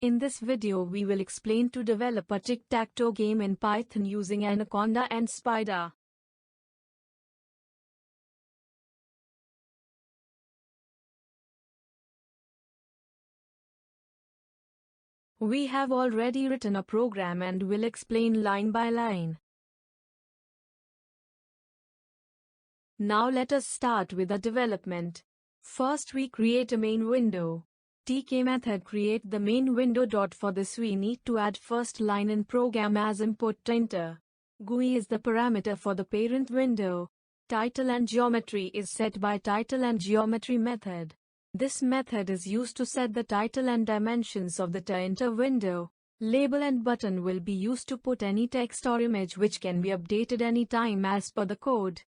In this video we will explain to develop a Tic Tac Toe game in Python using Anaconda and Spyder. We have already written a program and will explain line by line. Now let us start with the development. First we create a main window. Tk method create the main window. For this we need to add first line in program as input tkinter. GUI is the parameter for the parent window. Title and geometry is set by title and geometry method. This method is used to set the title and dimensions of the tkinter window. Label and button will be used to put any text or image which can be updated anytime as per the code.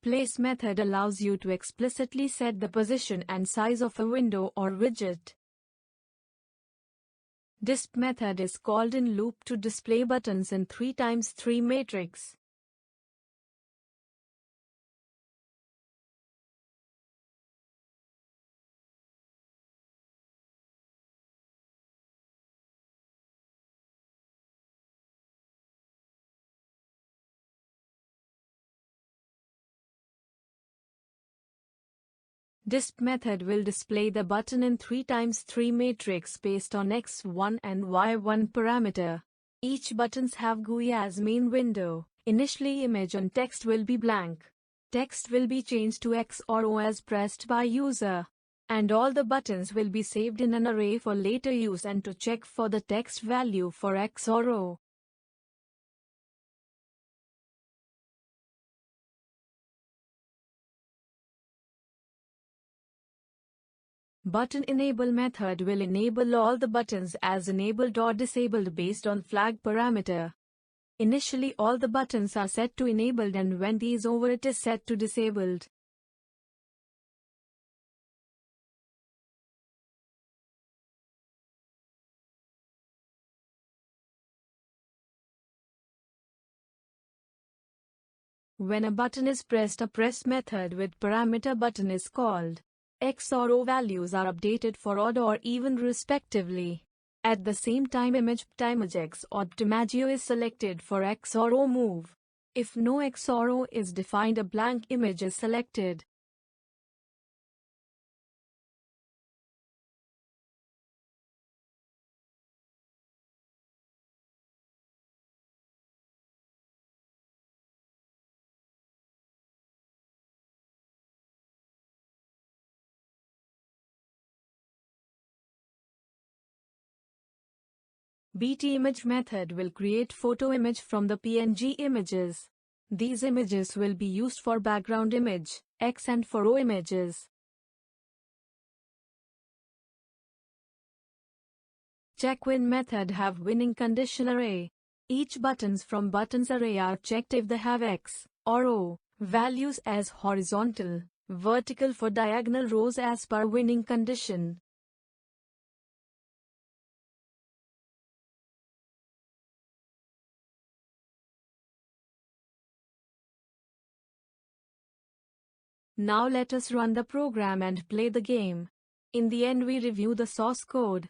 Place method allows you to explicitly set the position and size of a window or widget. Disp method is called in loop to display buttons in 3x3 matrix. Disp method will display the button in 3x3 matrix based on x1 and y1 parameter. Each buttons have GUI as main window. Initially image and text will be blank. Text will be changed to X or O as pressed by user. And all the buttons will be saved in an array for later use and to check for the text value for X or O. Button enable method will enable all the buttons as enabled or disabled based on flag parameter. Initially all the buttons are set to enabled and when t is over it is set to disabled. When a button is pressed, a press method with parameter button is called. X or O values are updated for odd or even respectively. At the same time image X or Imagio is selected for X or O move. If no X or O is defined, a blank image is selected. BT image method will create photo image from the PNG images. These images will be used for background image, X and for O images. CheckWin method have winning condition array. Each buttons from buttons array are checked if they have X or O values as horizontal, vertical for diagonal rows as per winning condition. Now let us run the program and play the game. In the end we review the source code.